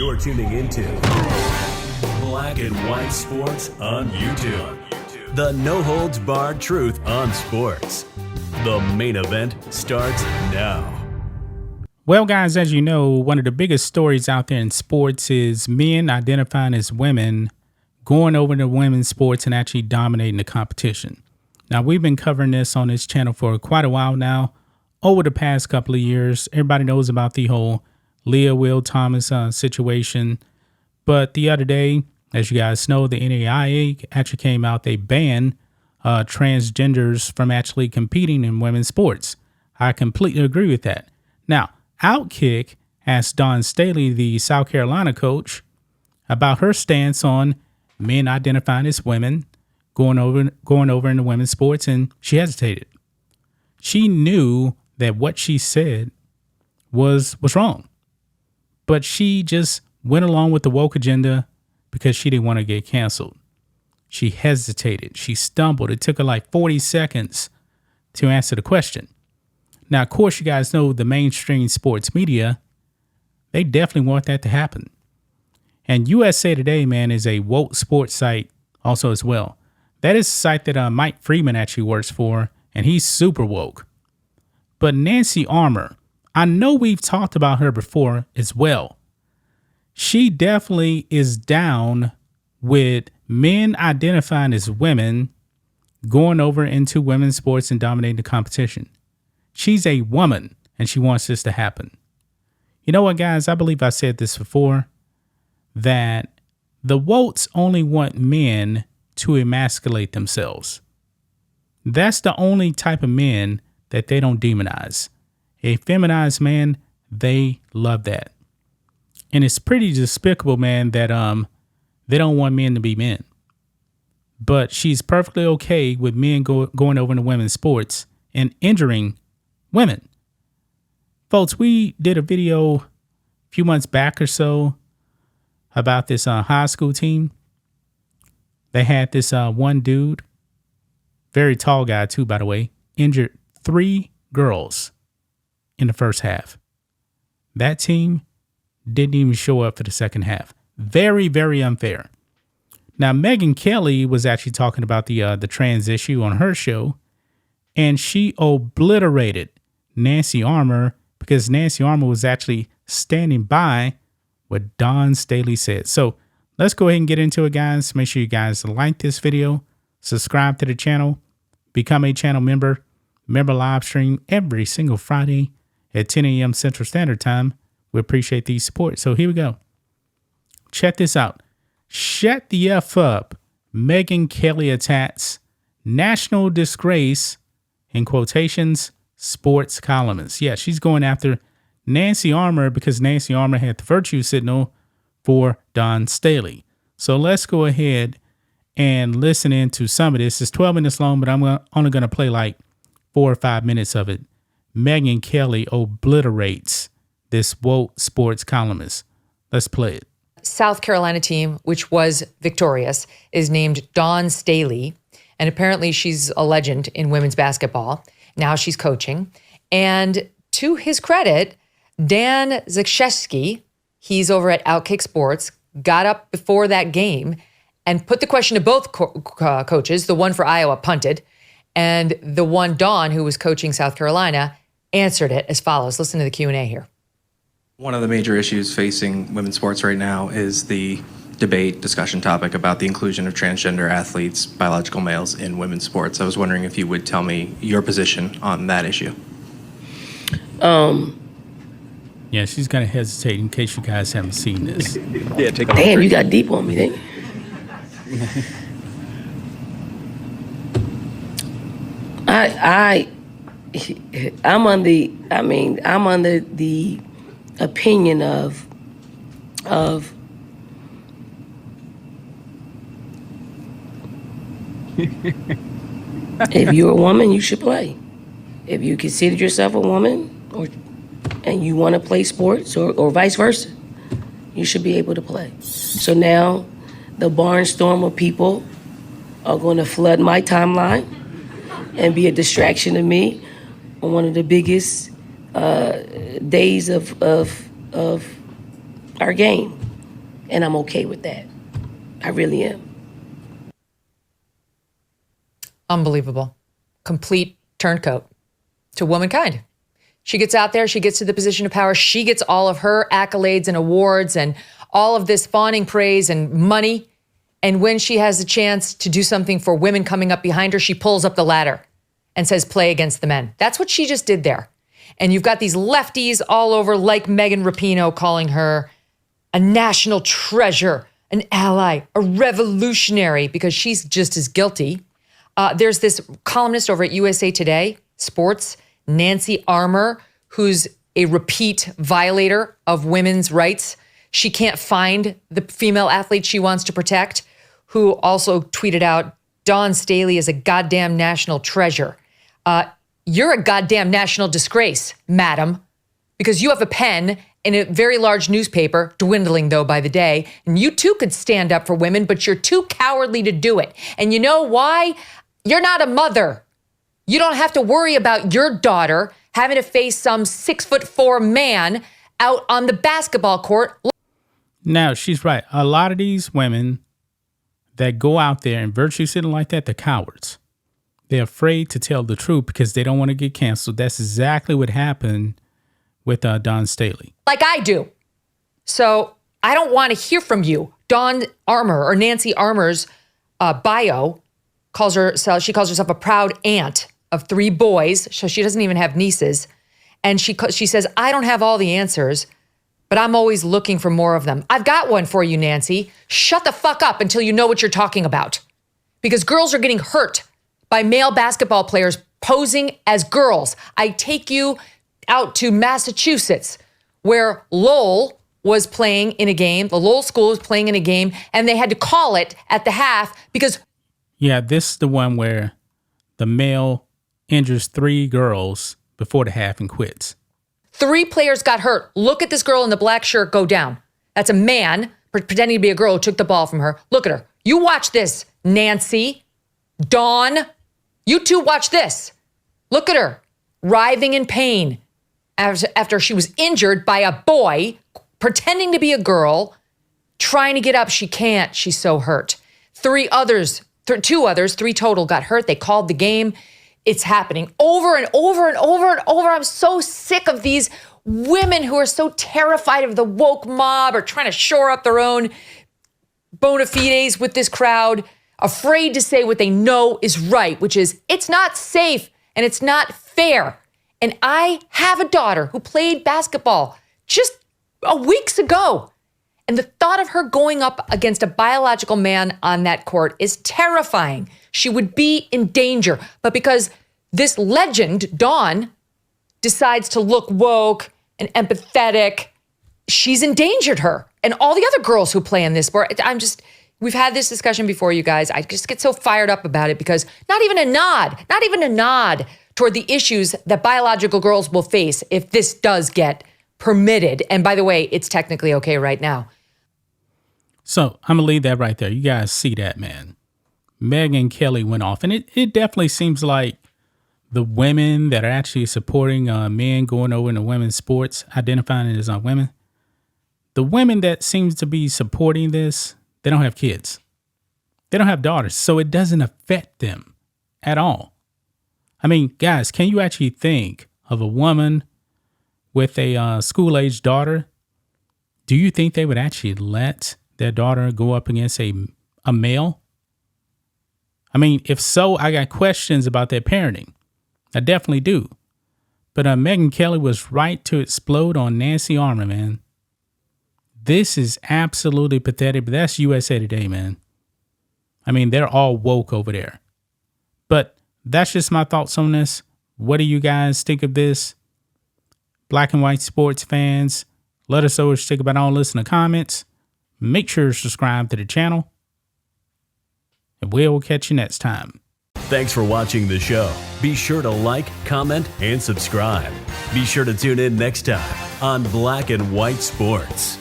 You're tuning into Black and White Sports on YouTube. The no-holds-barred truth on sports. The main event starts now. Well, guys, as you know, one of the biggest stories out there in sports is men identifying as women going over to women's sports and actually dominating the competition. Now, we've been covering this on this channel for quite a while now. Over the past couple of years, everybody knows about the whole Leah Will Thomas situation. But the other day, as you guys know, the NAIA actually came out. They banned transgenders from actually competing in women's sports. I completely agree with that. Now, Outkick asked Dawn Staley, the South Carolina coach, about her stance on men identifying as women going over into women's sports, and she hesitated. She knew that what she said was wrong, but she just went along with the woke agenda because she didn't want to get canceled. She hesitated. She stumbled. It took her like 40 seconds to answer the question. Now, of course, you guys know the mainstream sports media, they definitely want that to happen. And USA Today, man, is a woke sports site also as well. That is a site that Mike Freeman actually works for, and he's super woke. But Nancy Armour, I know we've talked about her before as well. She definitely is down with men identifying as women going over into women's sports and dominating the competition. She's a woman, and she wants this to happen. You know what, guys? I believe I said this before, that the wokes only want men to emasculate themselves. That's the only type of men that they don't demonize. A feminized man, they love that. And it's pretty despicable, man, that they don't want men to be men. But she's perfectly okay with men going over into women's sports and injuring women. Folks, we did a video a few months back or so about this high school team. They had this one dude, very tall guy too, by the way, injured 3 girls in the first half. That team didn't even show up for the second half. Very, very unfair. Now, Megyn Kelly was actually talking about the trans issue on her show, and she obliterated Nancy Armour because Nancy Armour was actually standing by what Dawn Staley said. So let's go ahead and get into it, guys. Make sure you guys like this video, subscribe to the channel, become a channel member. Member live stream every single Friday at 10 a.m. Central Standard Time. We appreciate the support. So here we go. Check this out. Shut the F up. Megyn Kelly attacks national disgrace, in quotations, sports columnist. Yeah, she's going after Nancy Armour because Nancy Armour had the virtue signal for Dawn Staley. So let's go ahead and listen into some of this. It's 12 minutes long, but I'm only going to play like 4 or 5 minutes of it. Megyn Kelly obliterates this woke sports columnist. Let's play it. South Carolina team, which was victorious, is named Dawn Staley. And apparently she's a legend in women's basketball. Now she's coaching. And to his credit, Dan Zakrzewski, he's over at Outkick Sports, got up before that game and put the question to both coaches. The one for Iowa punted, and the one, Dawn, who was coaching South Carolina, answered it as follows. Listen to the Q&A here. One of the major issues facing women's sports right now is the discussion topic about the inclusion of transgender athletes, biological males, in women's sports. I was wondering if you would tell me your position on that issue. Yeah, she's going to hesitate in case you guys haven't seen this. Yeah, take a Damn, you got deep on me, didn't you? I'm under the opinion of if you're a woman, you should play. If you consider yourself a woman and you want to play sports or vice versa, you should be able to play. So now the barnstorm of people are going to flood my timeline and be a distraction to me on one of the biggest days of our game. And I'm okay with that. I really am. Unbelievable. Complete turncoat to womankind. She gets out there, she gets to the position of power, she gets all of her accolades and awards and all of this fawning praise and money. And when she has a chance to do something for women coming up behind her, she pulls up the ladder and says, play against the men. That's what she just did there. And you've got these lefties all over like Megan Rapinoe calling her a national treasure, an ally, a revolutionary, because she's just as guilty. There's this columnist over at USA Today Sports, Nancy Armour, who's a repeat violator of women's rights. She can't find the female athlete she wants to protect, who also tweeted out, Dawn Staley is a goddamn national treasure. You're a goddamn national disgrace, madam, because you have a pen in a very large newspaper, dwindling though by the day, and you too could stand up for women, but you're too cowardly to do it. And you know why? You're not a mother. You don't have to worry about your daughter having to face some 6'4" man out on the basketball court. Now, she's right. A lot of these women that go out there and virtue sitting like that, they're cowards. They're afraid to tell the truth because they don't want to get canceled. That's exactly what happened with Dawn Staley. Like I do. So I don't want to hear from you. Dawn Armour or Nancy Armour's bio she calls herself a proud aunt of 3 boys. So she doesn't even have nieces. And she says, I don't have all the answers, but I'm always looking for more of them. I've got one for you, Nancy. Shut the fuck up until you know what you're talking about. Because girls are getting hurt by male basketball players posing as girls. I take you out to Massachusetts, where Lowell was playing in a game. The Lowell school was playing in a game, and they had to call it at the half because... Yeah, this is the one where the male injures 3 girls before the half and quits. 3 players got hurt. Look at this girl in the black shirt go down. That's a man pretending to be a girl who took the ball from her. Look at her. You watch this, Nancy, Dawn. You two watch this. Look at her, writhing in pain after she was injured by a boy pretending to be a girl, trying to get up. She can't. She's so hurt. 2 others, 3 total got hurt. They called the game. It's happening over and over and over and over. I'm so sick of these women who are so terrified of the woke mob or trying to shore up their own bona fides with this crowd, afraid to say what they know is right, which is it's not safe and it's not fair. And I have a daughter who played basketball just weeks ago. And the thought of her going up against a biological man on that court is terrifying. She would be in danger. But because this legend, Dawn, decides to look woke and empathetic, she's endangered her. And all the other girls who play in this sport, we've had this discussion before, you guys. I just get so fired up about it because not even a nod toward the issues that biological girls will face if this does get permitted. And by the way, it's technically okay right now. So I'm going to leave that right there. You guys see that, man. Megyn Kelly went off. And it definitely seems like the women that are actually supporting men going over into women's sports, identifying as women, the women that seems to be supporting this, they don't have kids. They don't have daughters. So it doesn't affect them at all. I mean, guys, can you actually think of a woman with a school-age daughter? Do you think they would actually let their daughter go up against a male? I mean, if so, I got questions about their parenting. I definitely do. But Megyn Kelly was right to explode on Nancy Armour, man. This is absolutely pathetic, but that's USA Today, man. I mean, they're all woke over there. But that's just my thoughts on this. What do you guys think of this? Black and white sports fans, let us know what you think about all this in the comments. Make sure to subscribe to the channel. And we'll catch you next time. Thanks for watching the show. Be sure to like, comment, and subscribe. Be sure to tune in next time on Black and White Sports.